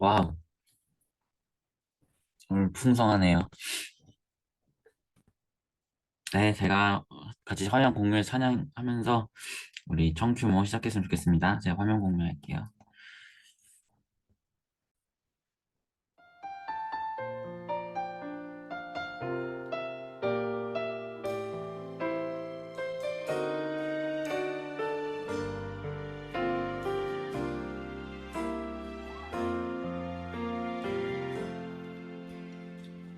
와우, 오늘 풍성하네요. 네, 제가 같이 화면 공유에 찬양하면서 우리 청취모 시작했으면 좋겠습니다. 제가 화면 공유할게요.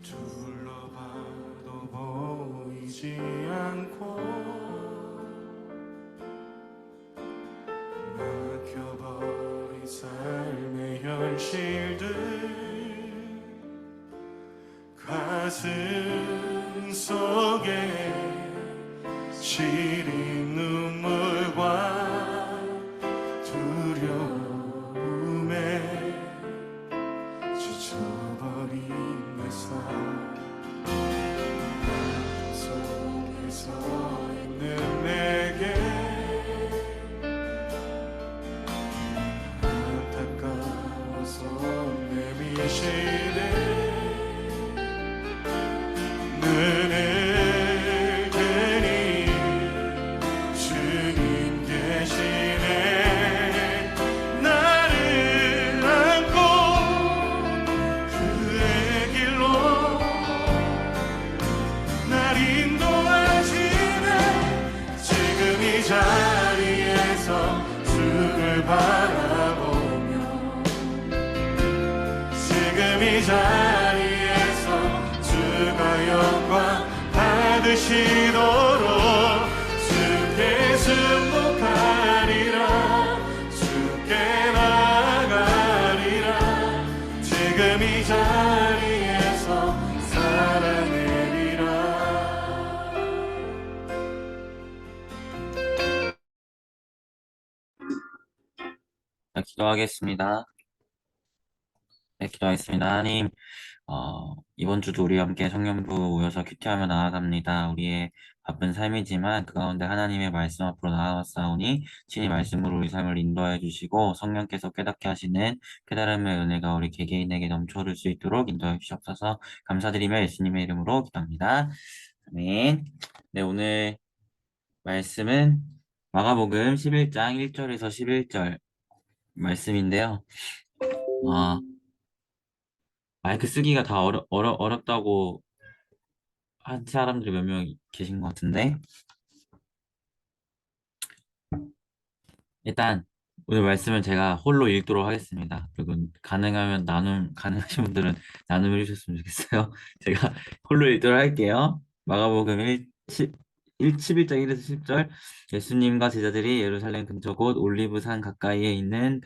둘러봐도 보이지 않고 막혀버린 삶의 현실들 가슴 속에 시린 눈물과 두려움에 지쳐버린 내 삶 속에 서 있는 내게 안타까워서 내미시네 눈을 뜨니 주님 계시네 나를 안고 그의 길로 날 인도하시네 지금 이 자리에서 주를 바라보며 지금 이 자리에서 주가 영광 받으시도록 주께 순복하리라 주께 나가리라 지금 이 자리에서 살아내리라. 자, 기도하겠습니다. 네, 기도하겠습니다. 하나님, 이번 주도 우리와 함께 성령부 모여서 큐티하며 나아갑니다. 우리의 바쁜 삶이지만 그 가운데 하나님의 말씀 앞으로 나아갔사오니 친히 말씀으로 우리 삶을 인도하여 주시고 성령께서 깨닫게 하시는 깨달음의 은혜가 우리 개개인에게 넘쳐흐를 수 있도록 인도하여 주시옵소서. 감사드리며 예수님의 이름으로 기도합니다. 아멘. 네, 오늘 말씀은 마가복음 11장 1절에서 11절 말씀인데요. 마이크 쓰기가 다 어렵다고 한 사람들이 몇 명 계신 것 같은데, 일단 오늘 말씀은 제가 홀로 읽도록 하겠습니다. 그리고 가능하면 가능하신 분들은 나눔을 해주셨으면 좋겠어요. 제가 홀로 읽도록 할게요. 마가복음 11장 1에서 10절. 예수님과 제자들이 예루살렘 근처 곧 올리브산 가까이에 있는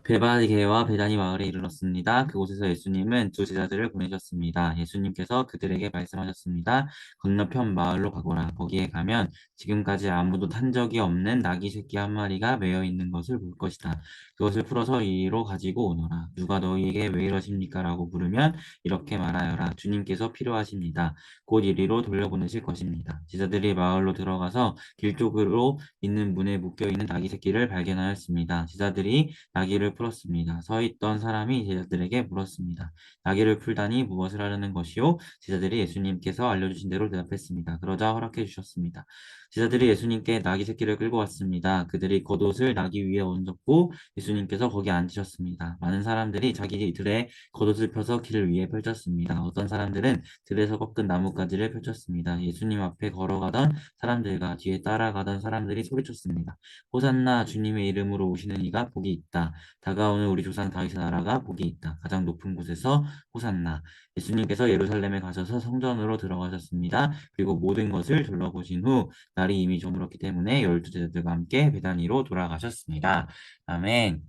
베바게와 베다니 마을에 이르렀습니다. 그곳에서 예수님은 두 제자들을 보내셨습니다. 예수님께서 그들에게 말씀하셨습니다. 건너편 마을로 가거라. 거기에 가면 지금까지 아무도 탄 적이 없는 나귀 새끼 한 마리가 매여 있는 것을 볼 것이다. 그것을 풀어서 이리로 가지고 오너라. 누가 너희에게 왜 이러십니까? 라고 물으면 이렇게 말하여라. 주님께서 필요하십니다. 곧 이리로 돌려보내실 것입니다. 제자들이 마을로 들어가서 길 쪽으로 있는 문에 묶여있는 나귀 새끼를 발견하였습니다. 제자들이 나귀를 풀었습니다. 서 있던 사람이 제자들에게 물었습니다. 나귀를 풀다니 무엇을 하려는 것이요? 제자들이 예수님께서 알려주신 대로 대답했습니다. 그러자 허락해 주셨습니다. 제자들이 예수님께 나귀 새끼를 끌고 왔습니다. 그들이 겉옷을 나귀 위에 얹었고 예수님께서 거기 앉으셨습니다. 많은 사람들이 자기 들에 겉옷을 펴서 길 위에 펼쳤습니다. 어떤 사람들은 들에서 꺾은 나뭇가지를 펼쳤습니다. 예수님 앞에 걸어가던 사람들과 뒤에 따라가던 사람들이 소리쳤습니다. 호산나 주님의 이름으로 오시는 이가 복이 있다. 다가오는 우리 조상 다윗의 나라가 복이 있다. 가장 높은 곳에서 호산나. 예수님께서 예루살렘에 가셔서 성전으로 들어가셨습니다. 그리고 모든 것을 둘러보신 후 날이 이미 저물었기 때문에 열두 제자들과 함께 베다니로 돌아가셨습니다. 아멘.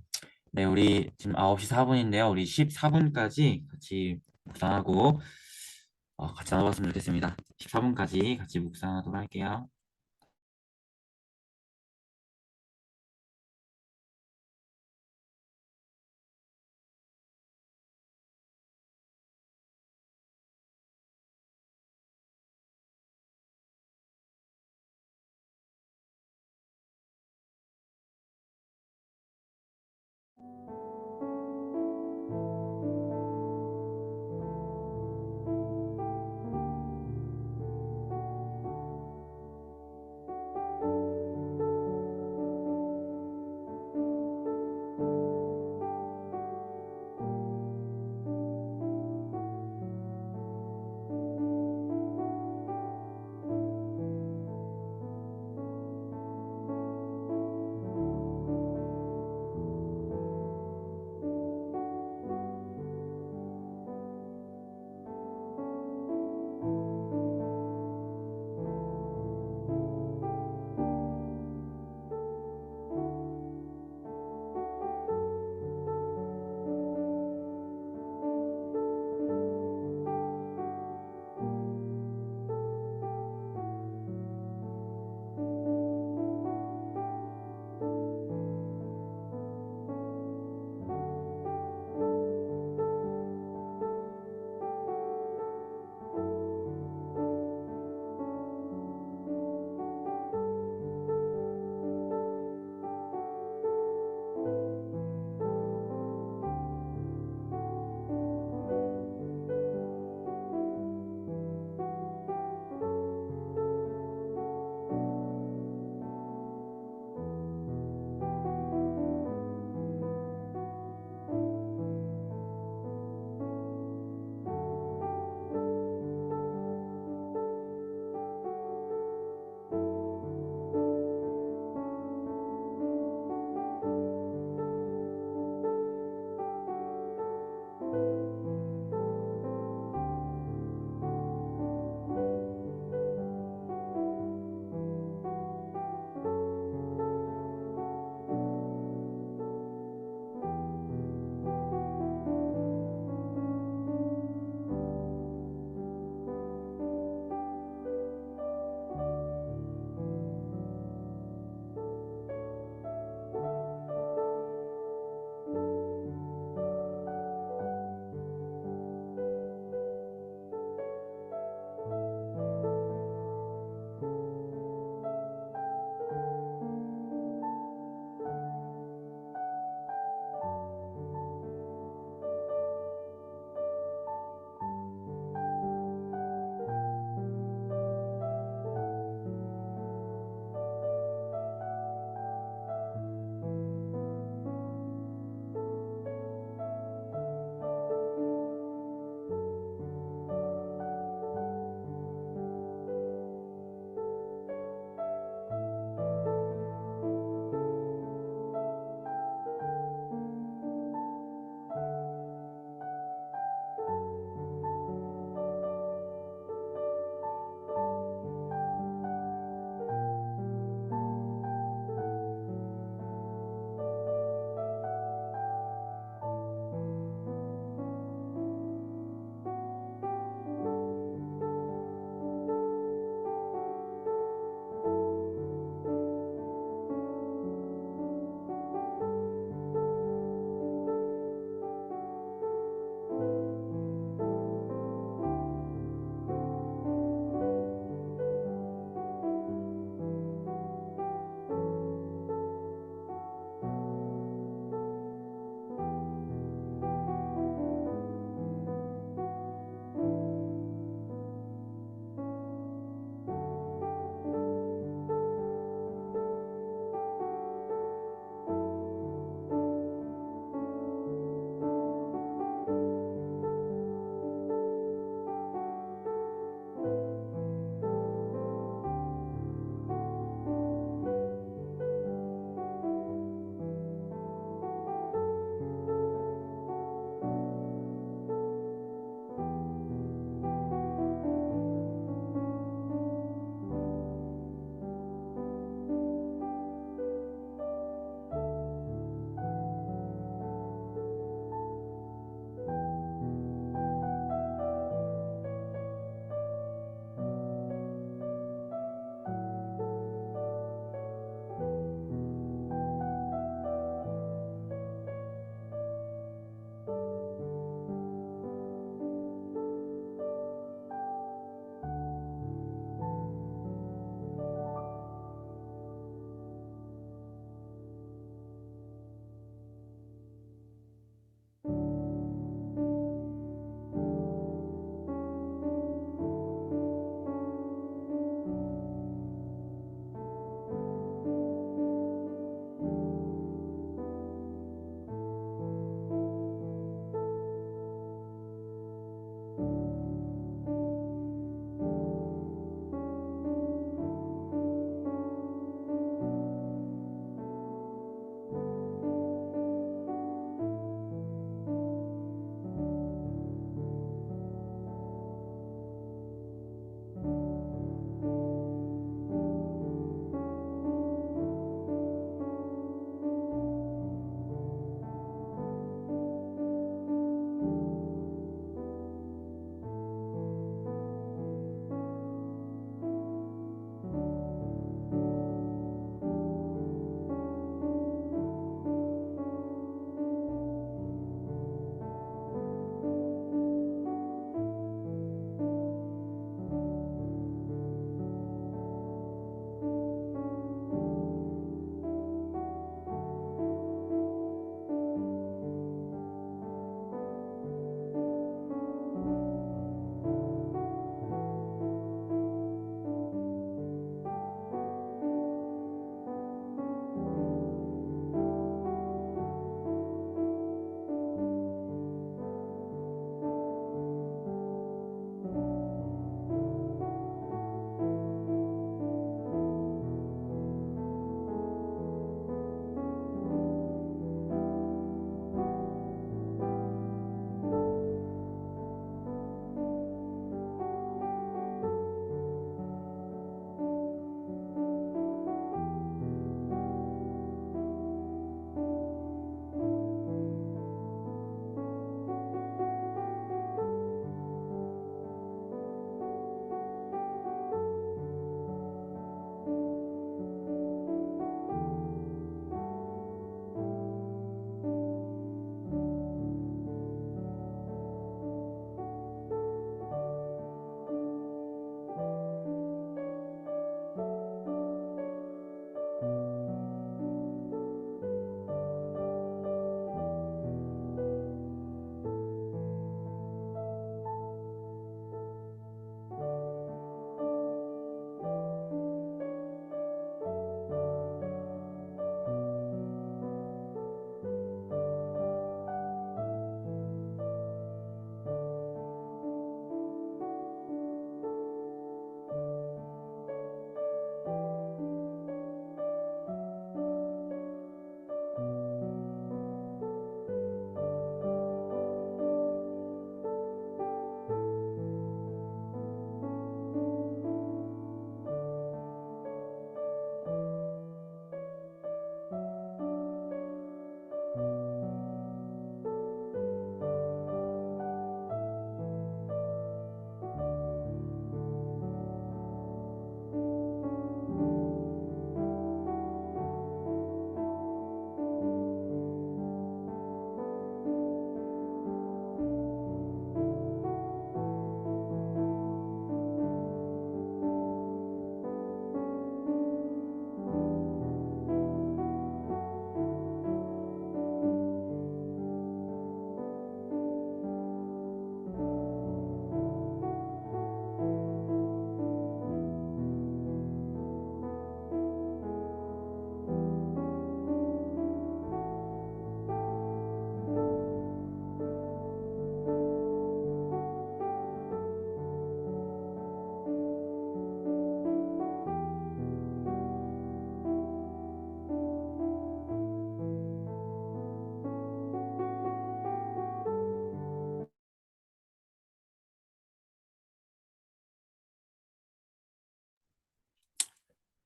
네, 우리 지금 9시 4분인데요. 우리 14분까지 같이 묵상하고 같이 나눠봤으면 좋겠습니다. 14분까지 같이 묵상하도록 할게요.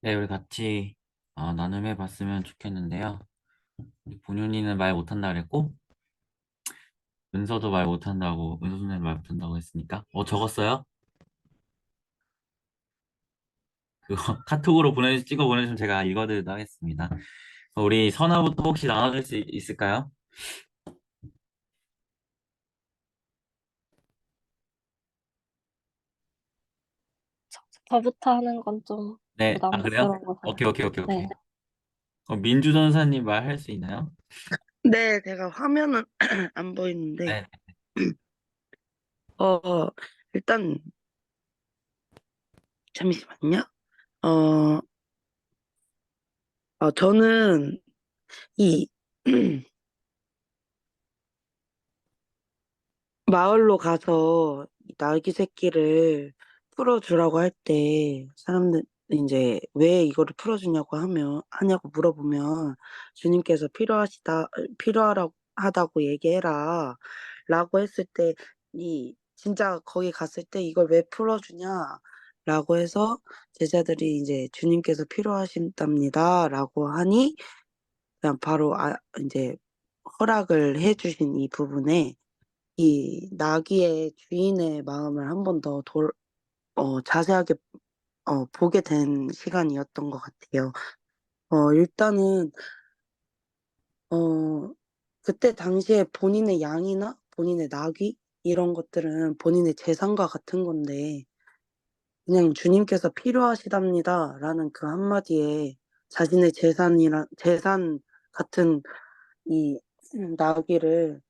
네, 우리 같이 나눔해 봤으면 좋겠는데요. 우리 본윤이는 말 못한다 그랬고, 은서도 말 못한다고, 은서는 말 못한다고 했으니까. 적었어요? 그거 카톡으로 찍어 보내주시면 제가 읽어드리도록 하겠습니다. 우리 선아부터 혹시 나눠줄 수 있을까요? 저부터 하는 건 좀 네, 그래요? 부담스러워서요. 오케이, 오케이, 오케이, 네. 오케이. 민주 전사님 말할 수 있나요? 네, 제가 화면은 안 보이는데, 네. 어, 일단, 잠시만요. 어, 저는 이, 마을로 가서 이 나귀 새끼를 풀어주라고 할 때, 사람들, 이제, 왜 이거를 하냐고 물어보면, 주님께서 하다고 얘기해라. 라고 했을 때, 진짜 거기 갔을 때 이걸 왜 풀어주냐? 라고 해서 제자들이 이제 주님께서 필요하신답니다. 라고 하니, 그냥 바로, 이제, 허락을 해주신 이 부분에, 이 나귀의 주인의 마음을 한 번 더 자세하게 보게 된 시간이었던 것 같아요. 일단은 어, 그때 당시에 본인의 양이나 본인의 나귀 이런 것들은 본인의 재산과 같은 건데 그냥 주님께서 필요하시답니다라는 그 한마디에 자신의 재산 같은 이 나귀를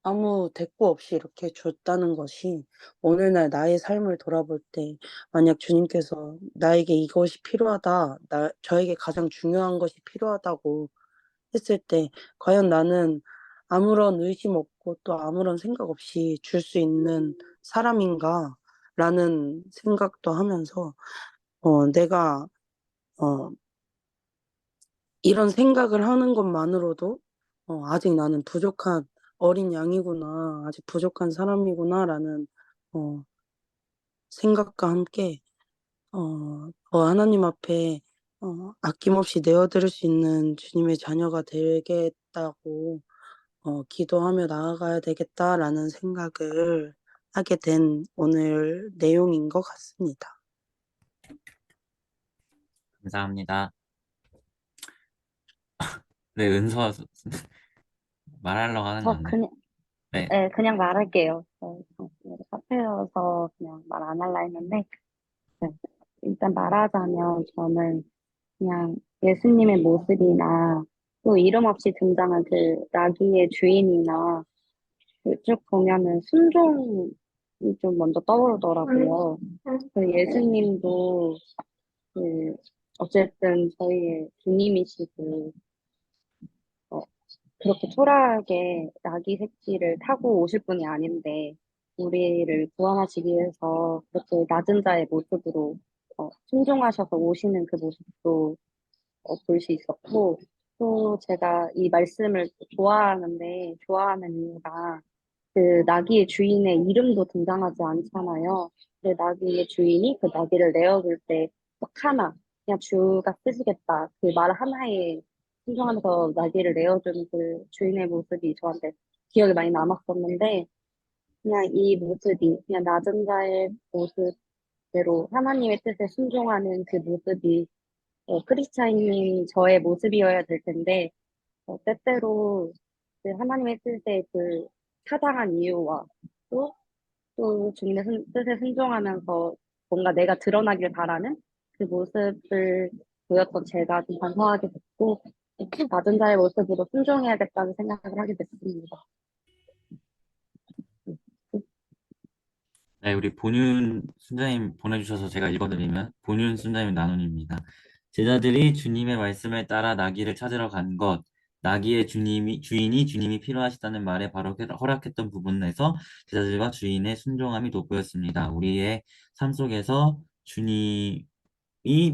아무 대꾸 없이 이렇게 줬다는 것이 오늘날 나의 삶을 돌아볼 때 만약 주님께서 나에게 이것이 필요하다, 저에게 가장 중요한 것이 필요하다고 했을 때 과연 나는 아무런 의심 없고 또 아무런 생각 없이 줄 수 있는 사람인가? 라는 생각도 하면서 내가 어, 이런 생각을 하는 것만으로도 아직 나는 부족한 어린 양이구나, 아직 부족한 사람이구나라는 어, 생각과 함께 하나님 앞에 아낌없이 내어드릴 수 있는 주님의 자녀가 되겠다고 기도하며 나아가야 되겠다라는 생각을 하게 된 오늘 내용인 것 같습니다. 감사합니다. 네, 은서 말하려고 하는 저 건데. 그냥, 네. 네, 그냥 말할게요. 카페여서 그냥 말 안 할라 했는데, 네. 일단 말하자면 저는 그냥 예수님의 모습이나 또 이름 없이 등장한 그 나귀의 주인이나 그쭉 보면은 순종이 좀 먼저 떠오르더라고요. 그 예수님도 그 어쨌든 저희의 주님이시고 어, 그렇게 초라하게 나귀 새끼를 타고 오실 분이 아닌데 우리를 구원하시기 위해서 그렇게 낮은 자의 모습으로 순종하셔서 오시는 그 모습도 볼 수 있었고 또 제가 이 말씀을 좋아하는 이유가 그 나귀의 주인의 이름도 등장하지 않잖아요. 근데 나귀의 주인이 그 나귀를 내어줄 때 딱 하나 그냥 주가 쓰시겠다 그 말 하나에 순종하면서 나귀를 내어주는 그 주인의 모습이 저한테 기억에 많이 남았었는데 그냥 이 모습이 그냥 낮은 자의 모습대로 하나님의 뜻에 순종하는 그 모습이 크리스찬인 저의 모습이어야 될 텐데 때때로 그 하나님의 뜻에 그 타당한 이유와 또, 또 주님의 뜻에 순종하면서 뭔가 내가 드러나길 바라는 그 모습을 보였던 제가 좀 반성하게 됐고 낮은 자의 모습으로 순종해야겠다는 생각을 하게 됐습니다. 네, 우리 본윤 순자님 보내주셔서 제가 읽어드리면 본윤 순자님 나눔입니다. 제자들이 주님의 말씀을 따라 나귀를 찾으러 간 것, 나귀의 주인이 필요하시다는 말에 바로 허락했던 부분에서 제자들과 주인의 순종함이 돋보였습니다. 우리의 삶 속에서 주님이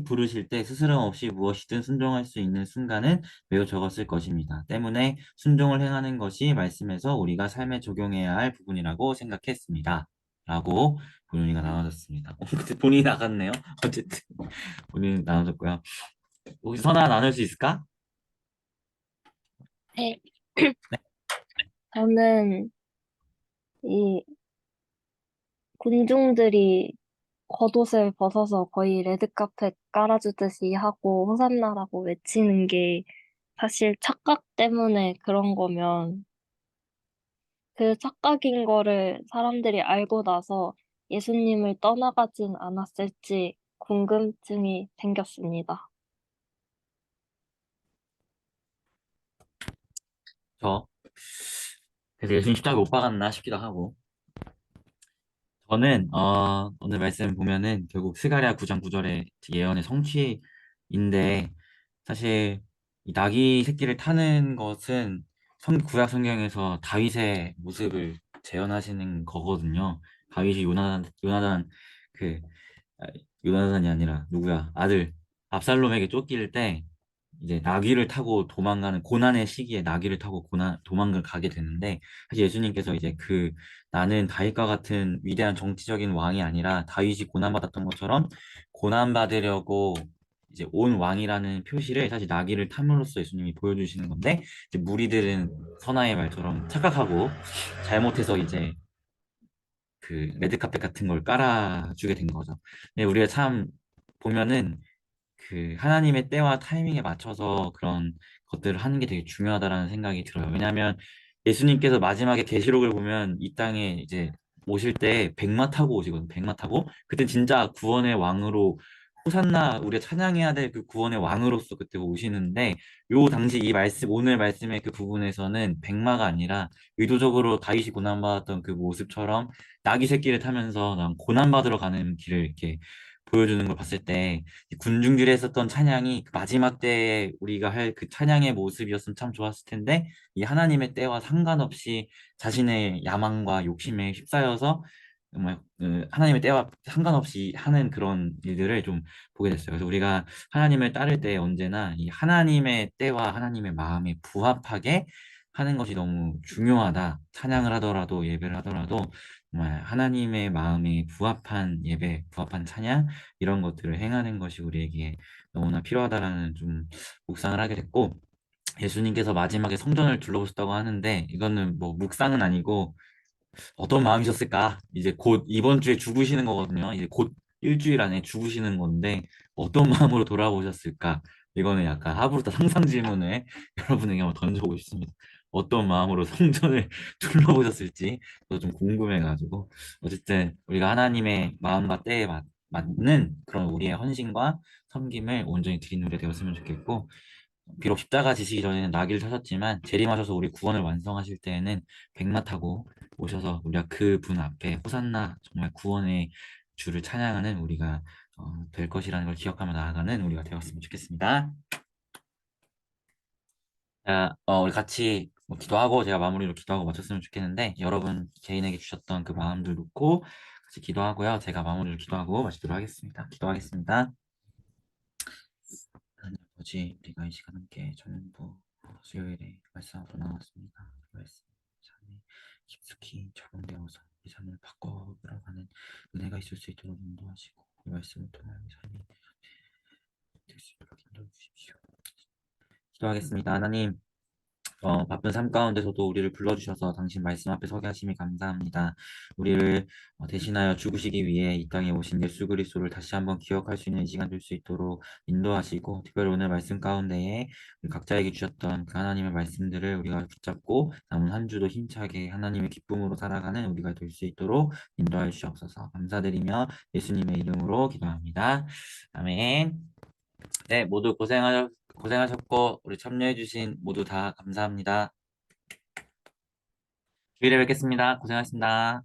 부르실 때 스스럼 없이 무엇이든 순종할 수 있는 순간은 매우 적었을 것입니다. 때문에 순종을 행하는 것이 말씀에서 우리가 삶에 적용해야 할 부분이라고 생각했습니다. 라고 본인이 나눠졌습니다. 근데 본인이 나갔네요. 어쨌든 본인이 나눠졌고요. 혹시 선아 나눌 수 있을까? 네. 저는 이 군중들이 겉옷을 벗어서 거의 레드카펫 깔아주듯이 하고 호산나라고 외치는 게 사실 착각 때문에 그런 거면 그 착각인 거를 사람들이 알고 나서 예수님을 떠나가진 않았을지 궁금증이 생겼습니다. 저 그래서 예수님 십자가 못 박았나 싶기도 하고 저는 오늘 말씀 보면은 결국 스가랴 9장 9절의 예언의 성취인데 사실 이 나귀 새끼를 타는 것은 구약 성경에서 다윗의 모습을 재현하시는 거거든요. 다윗이 요나단 그 아, 요나단이 아니라 누구야? 아들 압살롬에게 쫓길 때 이제 나귀를 타고 도망가는 고난의 시기에 나귀를 타고 도망을 가게 되는데 사실 예수님께서 이제 나는 다윗과 같은 위대한 정치적인 왕이 아니라 다윗이 고난받았던 것처럼 고난받으려고 이제 온 왕이라는 표시를 사실 나귀를 탐으로써 예수님이 보여주시는 건데 이제 무리들은 선아의 말처럼 착각하고 잘못해서 이제 레드카펫 같은 걸 깔아주게 된 거죠. 근데 우리가 참 보면은 하나님의 때와 타이밍에 맞춰서 그런 것들을 하는 게 되게 중요하다라는 생각이 들어요. 왜냐하면 예수님께서 마지막에 계시록을 보면 이 땅에 이제 오실 때 백마 타고 오시거든요. 백마 타고 그때 진짜 구원의 왕으로 호산나 우리가 찬양해야 될 그 구원의 왕으로서 그때 오시는데 요 당시 이 말씀 오늘 말씀의 그 부분에서는 백마가 아니라 의도적으로 다윗이 고난받았던 그 모습처럼 나귀 새끼를 타면서 난 고난받으러 가는 길을 이렇게 보여주는 걸 봤을 때 군중들이 했었던 찬양이 그 마지막 때에 우리가 할 그 찬양의 모습이었으면 참 좋았을 텐데 이 하나님의 때와 상관없이 자신의 야망과 욕심에 휩싸여서 정말 하나님의 때와 상관없이 하는 그런 일들을 좀 보게 됐어요. 그래서 우리가 하나님을 따를 때 언제나 이 하나님의 때와 하나님의 마음에 부합하게 하는 것이 너무 중요하다. 찬양을 하더라도 예배를 하더라도 정말 하나님의 마음에 부합한 예배, 부합한 찬양 이런 것들을 행하는 것이 우리에게 너무나 필요하다라는 좀 묵상을 하게 됐고 예수님께서 마지막에 성전을 둘러보셨다고 하는데 이거는 뭐 묵상은 아니고 어떤 마음이셨을까? 이제 곧 이번 주에 죽으시는 거거든요. 이제 곧 일주일 안에 죽으시는 건데 어떤 마음으로 돌아보셨을까? 이거는 약간 하부르타 상상 질문을 여러분에게 한번 던져보고 싶습니다. 어떤 마음으로 성전을 둘러보셨을지 저도 좀 궁금해가지고 어쨌든 우리가 하나님의 마음과 때에 맞는 그런 우리의 헌신과 섬김을 온전히 드리는 우리가 되었으면 좋겠고 비록 십자가 지시기 전에는 나귀를 타셨지만 재림하셔서 우리 구원을 완성하실 때에는 백마 타고 오셔서 우리가 그 분 앞에 호산나 정말 구원의 주를 찬양하는 우리가 될 것이라는 걸 기억하며 나아가는 우리가 되었으면 좋겠습니다. 자, 우리 같이 뭐 기도하고 제가 마무리로 기도하고 마쳤으면 좋겠는데 여러분 개인에게 주셨던 그 마음들 놓고 같이 기도하고요. 제가 마무리를 기도하고 마치도록 하겠습니다. 기도하겠습니다. 하나님 아버지, 우리가 이 시간 함께 전부 수요일에 말씀하고 나왔습니다. 그 말씀 삶에 깊숙이 적용되어서 이 삶을 바꿔들어가는 은혜가 있을 수 있도록 인도하시고 이 말씀을 통하여 이 삶이 될 수 있도록 인도해 주십시오. 기도하겠습니다. 하나님, 바쁜 삶 가운데서도 우리를 불러주셔서 당신 말씀 앞에 서게 하심이 감사합니다. 우리를 대신하여 죽으시기 위해 이 땅에 오신 예수 그리스도를 다시 한번 기억할 수 있는 이 시간 될 수 있도록 인도하시고 특별히 오늘 말씀 가운데에 우리 각자에게 주셨던 그 하나님의 말씀들을 우리가 붙잡고 남은 한 주도 힘차게 하나님의 기쁨으로 살아가는 우리가 될 수 있도록 인도하여 주시옵소서. 감사드리며 예수님의 이름으로 기도합니다. 아멘. 네, 모두 고생하셨고, 우리 참여해주신 모두 다 감사합니다. 주일에 뵙겠습니다. 고생하셨습니다.